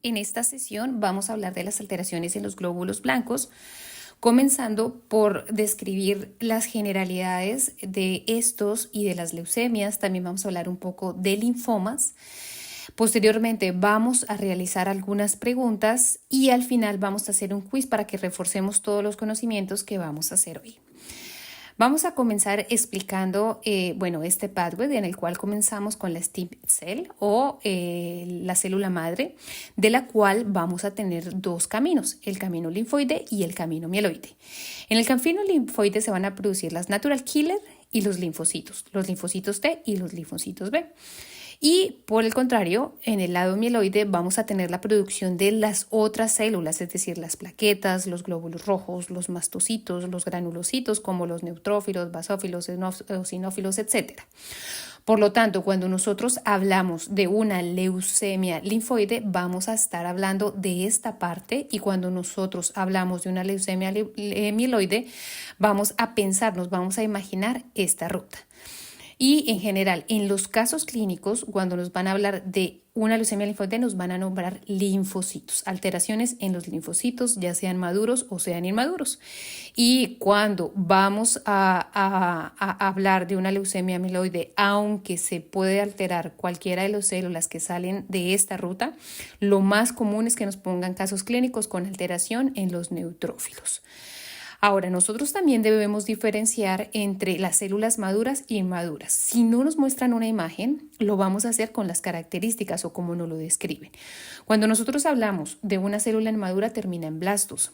En esta sesión vamos a hablar de las alteraciones en los glóbulos blancos, comenzando por describir las generalidades de estos y de las leucemias. También vamos a hablar un poco de linfomas. Posteriormente vamos a realizar algunas preguntas y al final vamos a hacer un quiz para que reforcemos todos los conocimientos que vamos a hacer hoy. Vamos a comenzar explicando, este pathway en el cual comenzamos con la stem cell o la célula madre, de la cual vamos a tener dos caminos, el camino linfoide y el camino mieloide. En el camino linfoide se van a producir las natural killer y los linfocitos T y los linfocitos B. Y por el contrario, en el lado mieloide vamos a tener la producción de las otras células, es decir, las plaquetas, los glóbulos rojos, los mastocitos, los granulocitos como los neutrófilos, basófilos, eosinófilos, etc. Por lo tanto, cuando nosotros hablamos de una leucemia linfoide, vamos a estar hablando de esta parte, y cuando nosotros hablamos de una leucemia mieloide, vamos a imaginar esta ruta. Y en general, en los casos clínicos, cuando nos van a hablar de una leucemia linfoide, nos van a nombrar linfocitos, alteraciones en los linfocitos, ya sean maduros o sean inmaduros. Y cuando vamos a hablar de una leucemia mieloide, aunque se puede alterar cualquiera de las células que salen de esta ruta, lo más común es que nos pongan casos clínicos con alteración en los neutrófilos. Ahora, nosotros también debemos diferenciar entre las células maduras y inmaduras. Si no nos muestran una imagen, lo vamos a hacer con las características o como nos lo describen. Cuando nosotros hablamos de una célula inmadura, termina en blastos.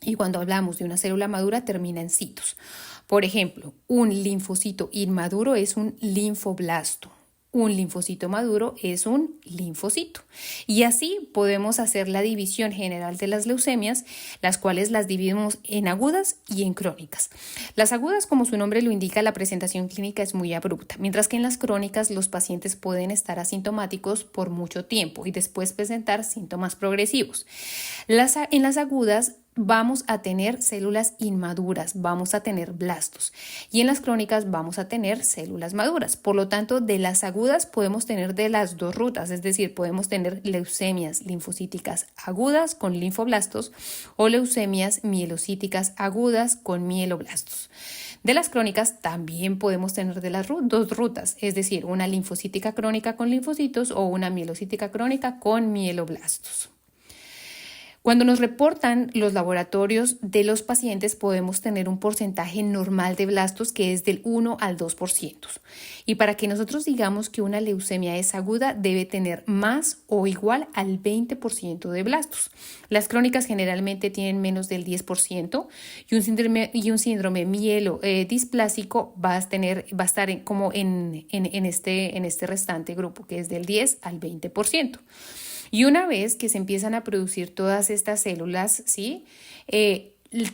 Y cuando hablamos de una célula madura, termina en citos. Por ejemplo, un linfocito inmaduro es un linfoblasto. Un linfocito maduro es un linfocito. Y así podemos hacer la división general de las leucemias, las cuales las dividimos en agudas y en crónicas. Las agudas, como su nombre lo indica, la presentación clínica es muy abrupta, mientras que en las crónicas los pacientes pueden estar asintomáticos por mucho tiempo y después presentar síntomas progresivos. En las agudas vamos a tener células inmaduras, vamos a tener blastos, y en las crónicas vamos a tener células maduras. Por lo tanto, de las agudas podemos tener de las dos rutas, es decir, podemos tener leucemias linfocíticas agudas con linfoblastos o leucemias mielocíticas agudas con mieloblastos. De las crónicas también podemos tener de las dos rutas, es decir, una linfocítica crónica con linfocitos o una mielocítica crónica con mieloblastos. Cuando nos reportan los laboratorios de los pacientes, podemos tener un porcentaje normal de blastos que es del 1 al 2%. Y para que nosotros digamos que una leucemia es aguda, debe tener más o igual al 20% de blastos. Las crónicas generalmente tienen menos del 10%, y un síndrome mielodisplásico va a estar en este restante grupo, que es del 10 al 20%. Y una vez que se empiezan a producir todas estas células, ¿sí?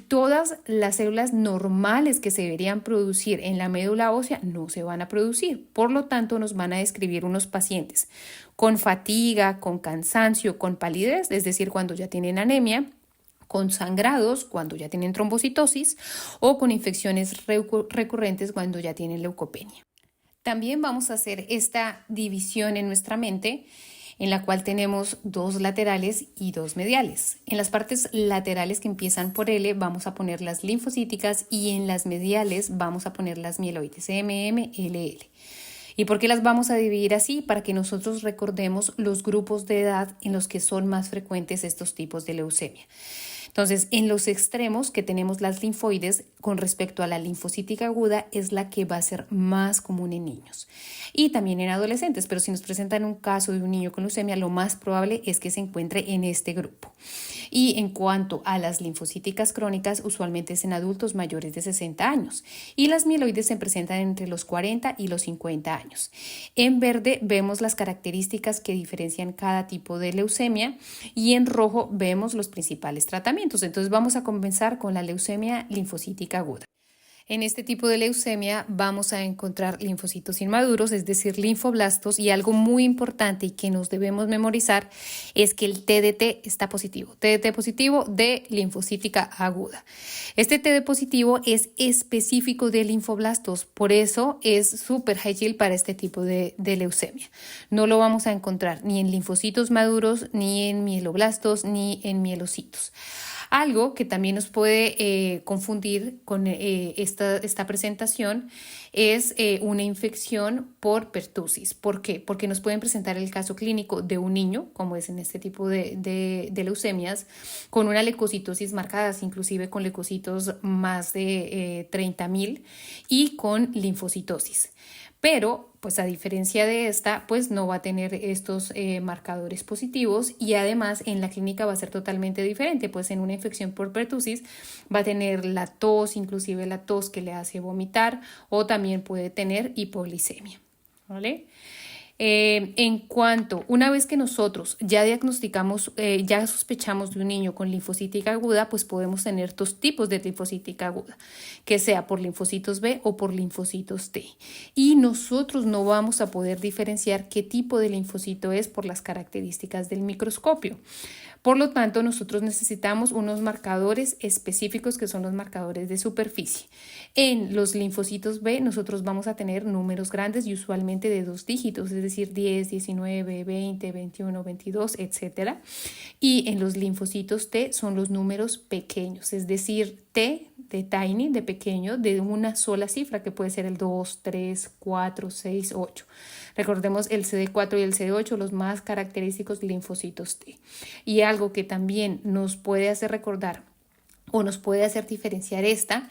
Todas las células normales que se deberían producir en la médula ósea no se van a producir. Por lo tanto, nos van a describir unos pacientes con fatiga, con cansancio, con palidez, es decir, cuando ya tienen anemia, con sangrados cuando ya tienen trombocitosis o con infecciones recurrentes cuando ya tienen leucopenia. También vamos a hacer esta división en nuestra mente, en la cual tenemos dos laterales y dos mediales. En las partes laterales que empiezan por L vamos a poner las linfocíticas, y en las mediales vamos a poner las mieloides, LL. ¿Y por qué las vamos a dividir así? Para que nosotros recordemos los grupos de edad en los que son más frecuentes estos tipos de leucemia. Entonces, en los extremos que tenemos las linfoides, con respecto a la linfocítica aguda, es la que va a ser más común en niños y también en adolescentes, pero si nos presentan un caso de un niño con leucemia, lo más probable es que se encuentre en este grupo. Y en cuanto a las linfocíticas crónicas, usualmente es en adultos mayores de 60 años, y las mieloides se presentan entre los 40 y los 50 años. En verde vemos las características que diferencian cada tipo de leucemia, y en rojo vemos los principales tratamientos. Entonces vamos a comenzar con la leucemia linfocítica aguda. En este tipo de leucemia vamos a encontrar linfocitos inmaduros, es decir, linfoblastos, y algo muy importante y que nos debemos memorizar es que el TDT está positivo, TDT positivo de linfocítica aguda. Este TD positivo es específico de linfoblastos, por eso es súper high yield para este tipo de leucemia. No lo vamos a encontrar ni en linfocitos maduros, ni en mieloblastos, ni en mielocitos. Algo que también nos puede confundir con esta presentación es una infección por pertusis. ¿Por qué? Porque nos pueden presentar el caso clínico de un niño, como es en este tipo de leucemias, con una leucocitosis marcadas, inclusive con leucocitos más de 30.000 y con linfocitosis. Pero, pues a diferencia de esta, pues no va a tener estos marcadores positivos y además en la clínica va a ser totalmente diferente, pues en una infección por pertusis va a tener la tos, inclusive la tos que le hace vomitar o también puede tener hipoglicemia, ¿vale? Una vez que nosotros ya diagnosticamos, ya sospechamos de un niño con linfocítica aguda, pues podemos tener dos tipos de linfocítica aguda, que sea por linfocitos B o por linfocitos T. Y nosotros no vamos a poder diferenciar qué tipo de linfocito es por las características del microscopio. Por lo tanto, nosotros necesitamos unos marcadores específicos que son los marcadores de superficie. En los linfocitos B nosotros vamos a tener números grandes y usualmente de 2 dígitos, es decir, 10, 19, 20, 21, 22, etc. Y en los linfocitos T son los números pequeños, es decir, T de tiny, de pequeño, de una sola cifra que puede ser el 2, 3, 4, 6, 8. Recordemos el CD4 y el CD8, los más característicos linfocitos T. Y algo que también nos puede hacer recordar o nos puede hacer diferenciar esta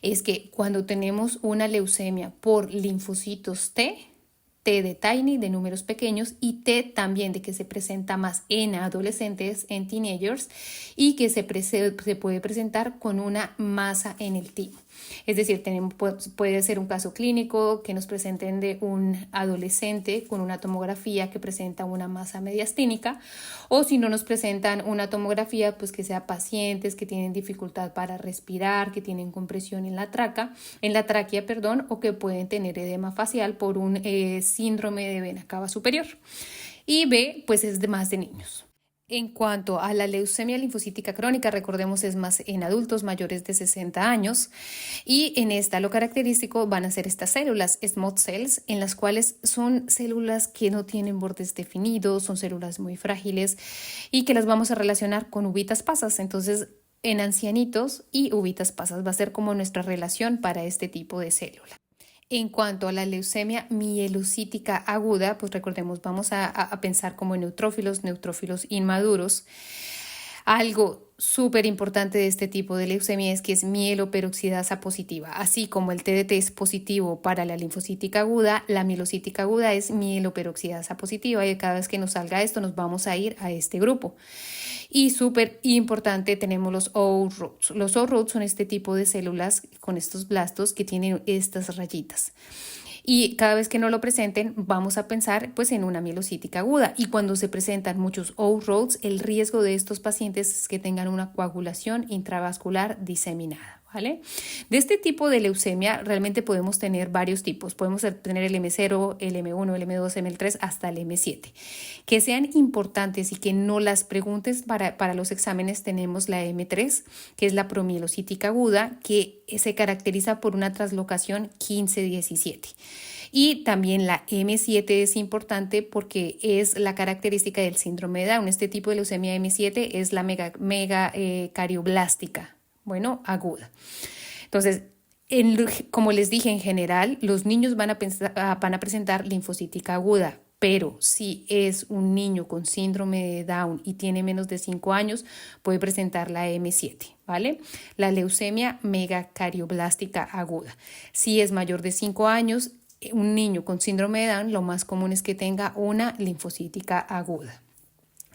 es que cuando tenemos una leucemia por linfocitos T, T de tiny, de números pequeños, y T también de que se presenta más en adolescentes, en teenagers, y que se puede presentar con una masa en el timo. Es decir, puede ser un caso clínico que nos presenten de un adolescente con una tomografía que presenta una masa mediastínica, o si no nos presentan una tomografía, pues que sea pacientes que tienen dificultad para respirar, que tienen compresión en la tráquea, o que pueden tener edema facial por un síndrome de vena cava superior. Y B, pues es de más de niños. En cuanto a la leucemia linfocítica crónica, recordemos es más en adultos mayores de 60 años y en esta lo característico van a ser estas células, SMOD cells, en las cuales son células que no tienen bordes definidos, son células muy frágiles y que las vamos a relacionar con uvitas pasas. Entonces, en ancianitos y uvitas pasas va a ser como nuestra relación para este tipo de célula. En cuanto a la leucemia mielocítica aguda, pues recordemos, vamos a pensar como en neutrófilos inmaduros. Algo súper importante de este tipo de leucemia es que es mieloperoxidasa positiva. Así como el TDT es positivo para la linfocítica aguda, la mielocítica aguda es mieloperoxidasa positiva y cada vez que nos salga esto nos vamos a ir a este grupo. Y súper importante tenemos los O-Roads. Los O-Roads son este tipo de células con estos blastos que tienen estas rayitas. Y cada vez que no lo presenten, vamos a pensar pues en una mielocítica aguda. Y cuando se presentan muchos O-Roads, el riesgo de estos pacientes es que tengan una coagulación intravascular diseminada. ¿Vale? De este tipo de leucemia realmente podemos tener varios tipos. Podemos tener el M0, el M1, el M2, M3 hasta el M7. Que sean importantes y que no las preguntes para los exámenes tenemos la M3, que es la promielocítica aguda, que se caracteriza por una translocación 15-17. Y también la M7 es importante porque es la característica del síndrome de Down. Este tipo de leucemia M7 es la megacarioblástica. Bueno, aguda. Entonces, como les dije, en general, los niños van a presentar linfocítica aguda, pero si es un niño con síndrome de Down y tiene menos de 5 años, puede presentar la M7, ¿vale? La leucemia megacarioblástica aguda. Si es mayor de 5 años, un niño con síndrome de Down, lo más común es que tenga una linfocítica aguda.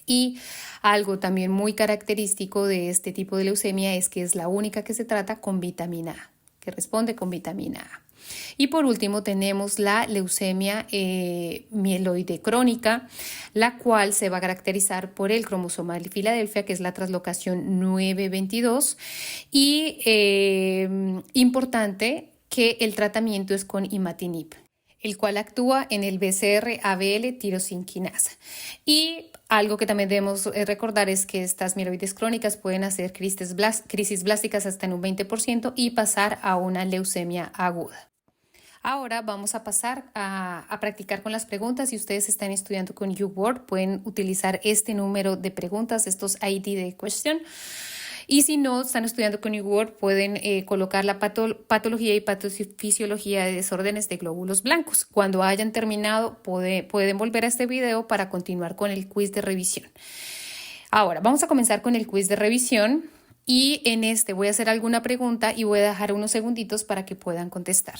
Y algo también muy característico de este tipo de leucemia es que es la única que se trata con vitamina A, que responde con vitamina A. Y por último tenemos la leucemia mieloide crónica, la cual se va a caracterizar por el cromosoma de Filadelfia, que es la translocación 922. Y importante que el tratamiento es con imatinib, el cual actúa en el BCR-ABL tirosinquinasa. Y algo que también debemos recordar es que estas mieloides crónicas pueden hacer crisis blásticas hasta en un 20% y pasar a una leucemia aguda. Ahora vamos a pasar a practicar con las preguntas. Si ustedes están estudiando con YouWord, pueden utilizar este número de preguntas, estos ID de question. Y si no están estudiando con YouWord, pueden colocar la patología y patofisiología de desórdenes de glóbulos blancos. Cuando hayan terminado, pueden volver a este video para continuar con el quiz de revisión. Ahora, vamos a comenzar con el quiz de revisión y en este voy a hacer alguna pregunta y voy a dejar unos segunditos para que puedan contestar.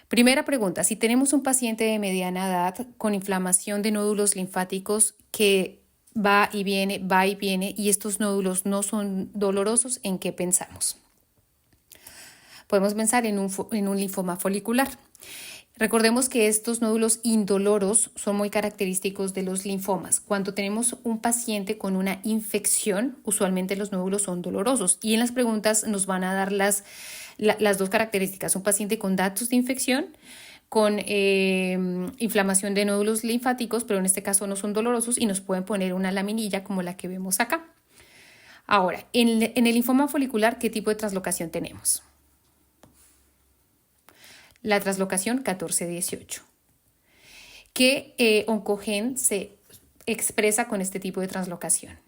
Primera pregunta, si tenemos un paciente de mediana edad con inflamación de nódulos linfáticos que va y viene, y estos nódulos no son dolorosos, ¿en qué pensamos? Podemos pensar en un linfoma folicular. Recordemos que estos nódulos indoloros son muy característicos de los linfomas. Cuando tenemos un paciente con una infección, usualmente los nódulos son dolorosos y en las preguntas nos van a dar las dos características. Un paciente con datos de infección, con inflamación de nódulos linfáticos, pero en este caso no son dolorosos y nos pueden poner una laminilla como la que vemos acá. Ahora, en el linfoma folicular, ¿qué tipo de translocación tenemos? La translocación 14-18. ¿Qué oncogen se expresa con este tipo de translocación?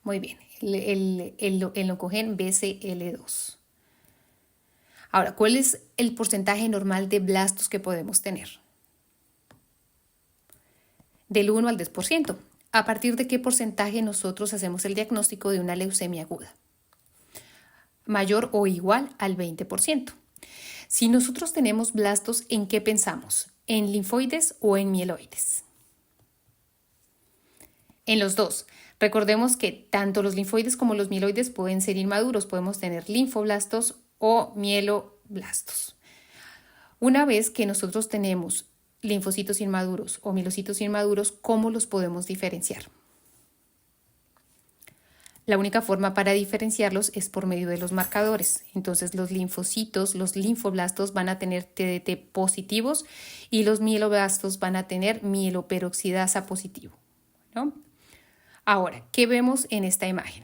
Muy bien, el oncogen BCL2. Ahora, ¿cuál es el porcentaje normal de blastos que podemos tener? Del 1 al 10%. ¿A partir de qué porcentaje nosotros hacemos el diagnóstico de una leucemia aguda? Mayor o igual al 20%. Si nosotros tenemos blastos, ¿en qué pensamos? ¿En linfoides o en mieloides? En los dos. Recordemos que tanto los linfoides como los mieloides pueden ser inmaduros. Podemos tener linfoblastos o mieloblastos. Una vez que nosotros tenemos linfocitos inmaduros o mielocitos inmaduros, ¿cómo los podemos diferenciar? La única forma para diferenciarlos es por medio de los marcadores. Entonces los linfocitos, los linfoblastos van a tener TDT positivos y los mieloblastos van a tener mieloperoxidasa positivo, ¿no? Ahora, ¿qué vemos en esta imagen?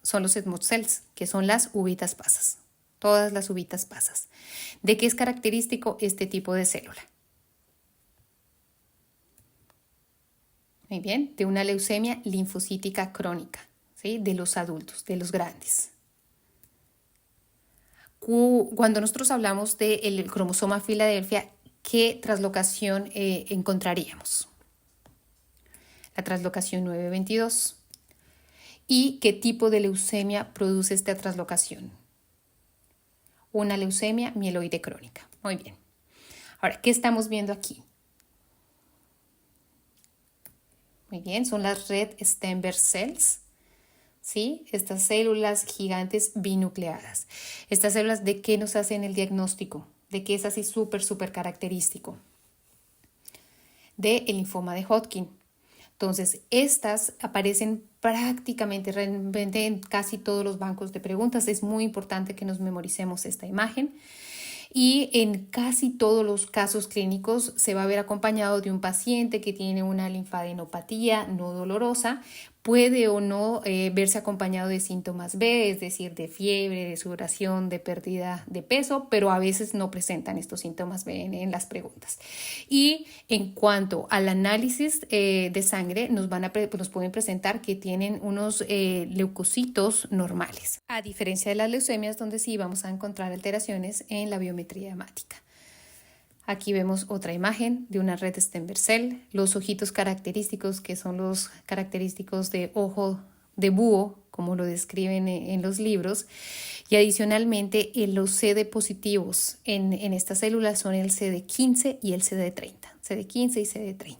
Son los SMOD cells, que son las uvitas pasas. Todas las uvitas pasas. ¿De qué es característico este tipo de célula? Muy bien, de una leucemia linfocítica crónica, ¿sí? De los adultos, de los grandes. Cuando nosotros hablamos del cromosoma Filadelfia, ¿qué translocación encontraríamos? La translocación 922. ¿Y qué tipo de leucemia produce esta translocación? Una leucemia mieloide crónica. Muy bien. Ahora, ¿qué estamos viendo aquí? Muy bien, son las red Stenberg cells, ¿sí? Estas células gigantes binucleadas. Estas células, ¿de qué nos hacen el diagnóstico? ¿De qué es así súper característico? Del linfoma de Hodgkin. Entonces, estas aparecen prácticamente realmente en casi todos los bancos de preguntas. Es muy importante que nos memoricemos esta imagen. Y en casi todos los casos clínicos se va a ver acompañado de un paciente que tiene una linfadenopatía no dolorosa. Puede o no verse acompañado de síntomas B, es decir, de fiebre, de sudoración, de pérdida de peso, pero a veces no presentan estos síntomas B en las preguntas. Y en cuanto al análisis de sangre, nos pueden presentar que tienen unos leucocitos normales, a diferencia de las leucemias, donde sí vamos a encontrar alteraciones en la biometría hemática. Aquí vemos otra imagen de una red Stenberg cell, los ojitos característicos, que son los característicos de ojo de búho, como lo describen en los libros. Y adicionalmente, los CD positivos en estas células son el CD15 y el CD30. CD15 y CD30.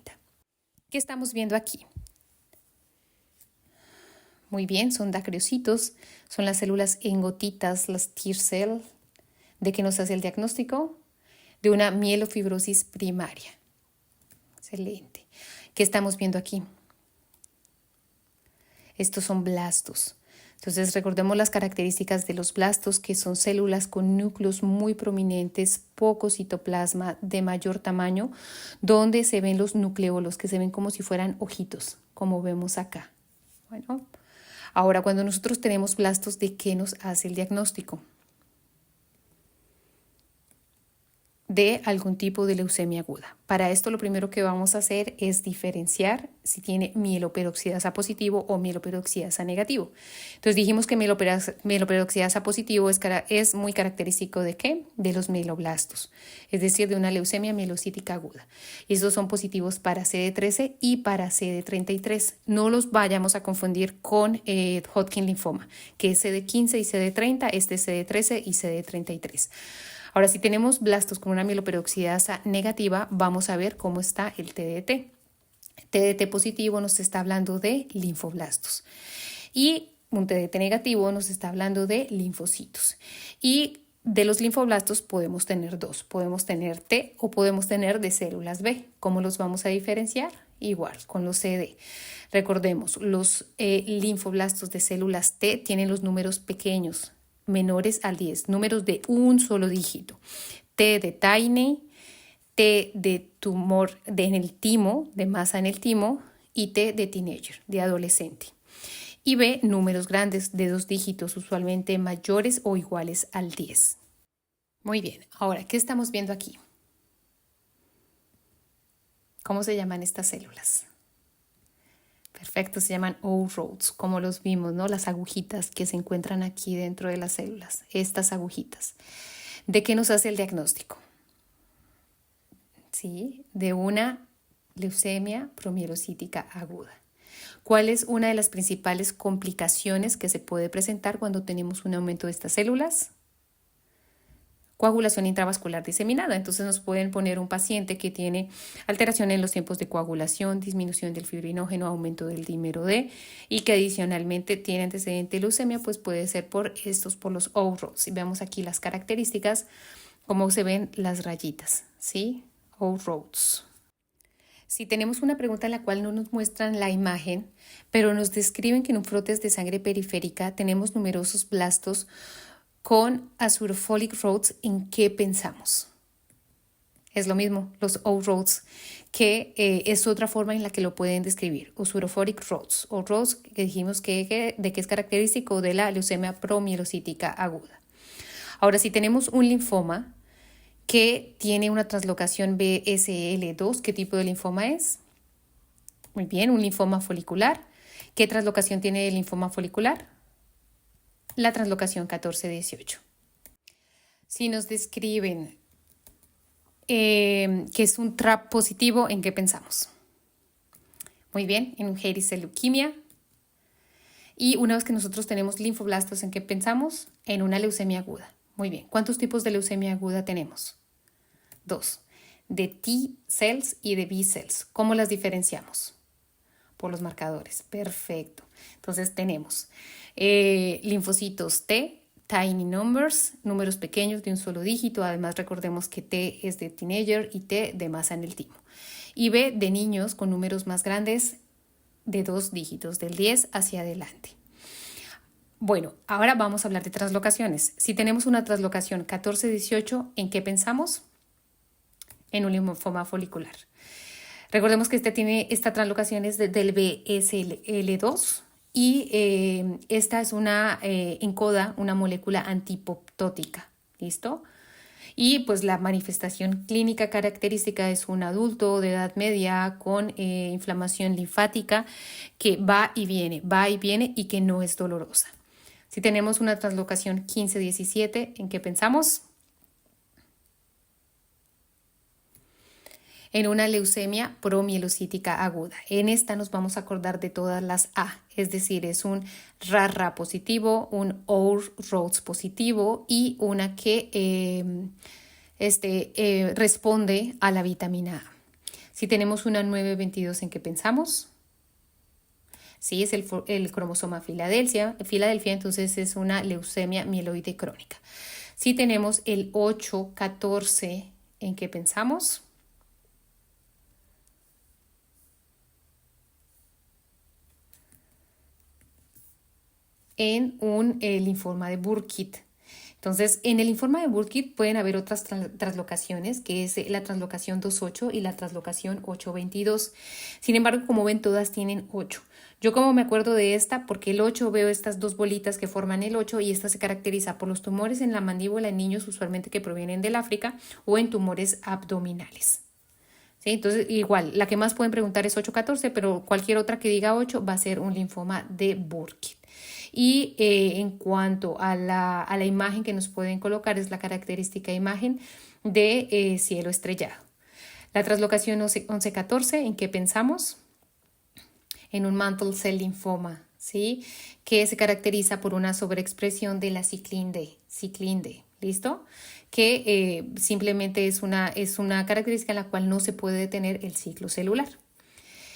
¿Qué estamos viendo aquí? Muy bien, son dacriocitos, son las células en gotitas, las tear cell. ¿De qué nos hace el diagnóstico? De una mielofibrosis primaria. Excelente. ¿Qué estamos viendo aquí? Estos son blastos. Entonces recordemos las características de los blastos, que son células con núcleos muy prominentes, poco citoplasma, de mayor tamaño, donde se ven los nucleolos, que se ven como si fueran ojitos, como vemos acá. Bueno, ahora cuando nosotros tenemos blastos, ¿de qué nos hace el diagnóstico? De algún tipo de leucemia aguda. Para esto lo primero que vamos a hacer es diferenciar si tiene mieloperoxidasa positivo o mieloperoxidasa negativo. Entonces dijimos que mieloperoxidasa positivo es muy característico ¿de qué? De los mieloblastos, es decir, de una leucemia mielocítica aguda. Y estos son positivos para CD13 y para CD33. No los vayamos a confundir con Hodgkin linfoma, que es CD15 y CD30, este es CD13 y CD33. Ahora, si tenemos blastos con una mieloperoxidasa negativa, vamos a ver cómo está el TDT. TDT positivo nos está hablando de linfoblastos y un TDT negativo nos está hablando de linfocitos. Y de los linfoblastos podemos tener dos, podemos tener T o podemos tener de células B. ¿Cómo los vamos a diferenciar? Igual, con los CD. Recordemos, los linfoblastos de células T tienen los números pequeños, menores al 10, números de un solo dígito. T de tiny, T de tumor en el timo, de masa en el timo, y T de teenager, de adolescente. Y B, números grandes de 2 dígitos, usualmente mayores o iguales al 10. Muy bien, ahora, ¿qué estamos viendo aquí? ¿Cómo se llaman estas células? Perfecto, se llaman O-roads, como los vimos, ¿no? Las agujitas que se encuentran aquí dentro de las células, estas agujitas. ¿De qué nos hace el diagnóstico? Sí, de una leucemia promielocítica aguda. ¿Cuál es una de las principales complicaciones que se puede presentar cuando tenemos un aumento de estas células? Coagulación intravascular diseminada. Entonces nos pueden poner un paciente que tiene alteración en los tiempos de coagulación, disminución del fibrinógeno, aumento del dímero D y que adicionalmente tiene antecedente de leucemia, pues puede ser por los O-roads. Y vemos aquí las características, como se ven las rayitas, ¿sí? O-roads. Si tenemos una pregunta en la cual no nos muestran la imagen, pero nos describen que en un frotes de sangre periférica tenemos numerosos blastos con azurofolic roads, ¿en qué pensamos? Es lo mismo, los O-roads, que es otra forma en la que lo pueden describir. Azurofolic roads, o roads que dijimos de que es característico de la leucemia promielocítica aguda. Ahora, si tenemos un linfoma que tiene una translocación BSL2, ¿qué tipo de linfoma es? Muy bien, un linfoma folicular. ¿Qué translocación tiene el linfoma folicular? La translocación 14-18. Si nos describen que es un TRAP positivo, ¿en qué pensamos? Muy bien, en un hairy cell leukemia. Y una vez que nosotros tenemos linfoblastos, ¿en qué pensamos? En una leucemia aguda. Muy bien, ¿cuántos tipos de leucemia aguda tenemos? 2, de T cells y de B cells. ¿Cómo las diferenciamos? Por los marcadores. Perfecto. Entonces tenemos linfocitos T, tiny numbers, números pequeños de un solo dígito. Además recordemos que T es de teenager y T de masa en el timo. Y B de niños con números más grandes de 2 dígitos, del 10 hacia adelante. Bueno, ahora vamos a hablar de translocaciones. Si tenemos una translocación 14-18, ¿en qué pensamos? En un linfoma folicular. Recordemos que esta translocación es del BSL2 y esta es una encoda una molécula antipoptótica. ¿Listo? Y pues la manifestación clínica característica es un adulto de edad media con inflamación linfática que va y viene y que no es dolorosa. Si tenemos una translocación 15-17, ¿en qué pensamos? En una leucemia promielocítica aguda. En esta nos vamos a acordar de todas las A, es decir, es un RARA positivo, un O-ROADS positivo y una que responde a la vitamina A. Si tenemos una 9-22, ¿en qué pensamos? Sí, es el cromosoma Filadelfia, entonces es una leucemia mieloide crónica. Si tenemos el 8-14, ¿en qué pensamos? En un linfoma de Burkitt. Entonces, en el linfoma de Burkitt pueden haber otras translocaciones, que es la translocación 2.8 y la translocación 8.22. Sin embargo, como ven, todas tienen 8. Yo como me acuerdo de esta, porque el 8 veo estas dos bolitas que forman el 8 y esta se caracteriza por los tumores en la mandíbula en niños usualmente que provienen del África o en tumores abdominales. ¿Sí? Entonces, igual, la que más pueden preguntar es 8-14, pero cualquier otra que diga 8 va a ser un linfoma de Burkitt. Y en cuanto a la imagen que nos pueden colocar, es la característica imagen de cielo estrellado. La translocación 11-14, ¿en qué pensamos? En un mantle cell linfoma, ¿sí? Que se caracteriza por una sobreexpresión de la ciclin D, ¿listo? Que simplemente es una característica en la cual no se puede detener el ciclo celular.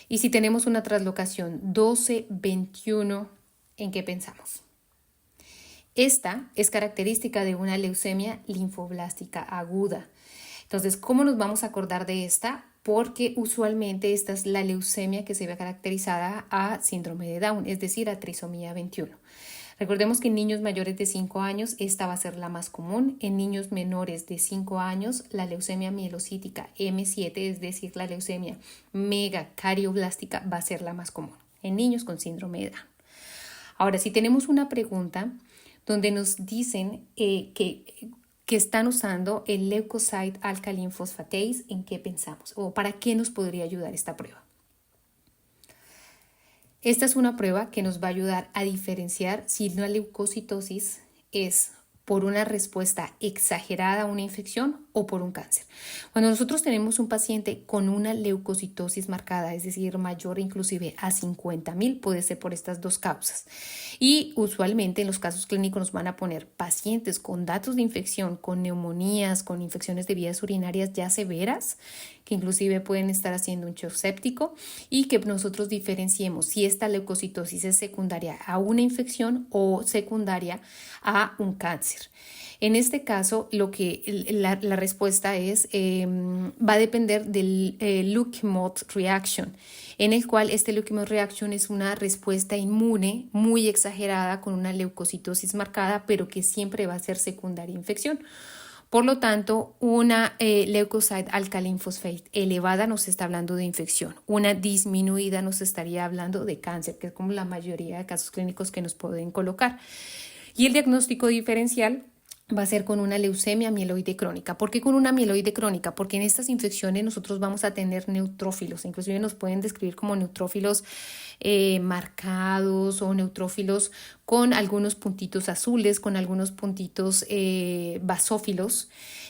Y si tenemos una translocación 12-21, ¿en qué pensamos? Esta es característica de una leucemia linfoblástica aguda. Entonces, ¿cómo nos vamos a acordar de esta? Porque usualmente esta es la leucemia que se ve caracterizada a síndrome de Down, es decir, a trisomía 21. Recordemos que en niños mayores de 5 años esta va a ser la más común. En niños menores de 5 años, la leucemia mielocítica M7, es decir, la leucemia megacarioblástica, va a ser la más común en niños con síndrome de Down. Ahora, si tenemos una pregunta donde nos dicen que están usando el leukocyte alkaline phosphatase, ¿en qué pensamos? ¿O para qué nos podría ayudar esta prueba? Esta es una prueba que nos va a ayudar a diferenciar si una leucocitosis es por una respuesta exagerada a una infección o por un cáncer. Cuando nosotros tenemos un paciente con una leucocitosis marcada, es decir, mayor inclusive a 50.000, puede ser por estas dos causas. Y usualmente en los casos clínicos nos van a poner pacientes con datos de infección, con neumonías, con infecciones de vías urinarias ya severas, que inclusive pueden estar haciendo un shock séptico, y que nosotros diferenciemos si esta leucocitosis es secundaria a una infección o secundaria a un cáncer. En este caso, la respuesta es, va a depender del Leukemot reaction, en el cual este Leukemot reaction es una respuesta inmune muy exagerada con una leucocitosis marcada, pero que siempre va a ser secundaria a infección. Por lo tanto, una leukocyte alkaline phosphate elevada nos está hablando de infección. Una disminuida nos estaría hablando de cáncer, que es como la mayoría de casos clínicos que nos pueden colocar. Y el diagnóstico diferencial va a ser con una leucemia mieloide crónica. ¿Por qué con una mieloide crónica? Porque en estas infecciones nosotros vamos a tener neutrófilos, inclusive nos pueden describir como neutrófilos marcados o neutrófilos con algunos puntitos azules, con algunos puntitos basófilos.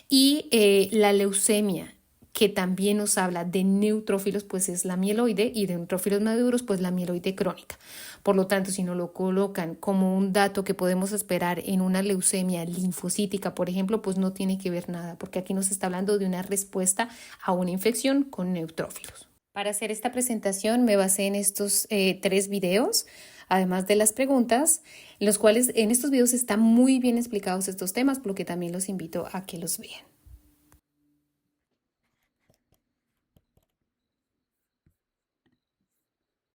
Y la leucemia, que también nos habla de neutrófilos, pues es la mieloide, y de neutrófilos maduros, pues la mieloide crónica. Por lo tanto, si nos lo colocan como un dato que podemos esperar en una leucemia linfocítica, por ejemplo, pues no tiene que ver nada, porque aquí nos está hablando de una respuesta a una infección con neutrófilos. Para hacer esta presentación me basé en estos 3 videos, además de las preguntas, los cuales en estos videos están muy bien explicados estos temas, por lo que también los invito a que los vean.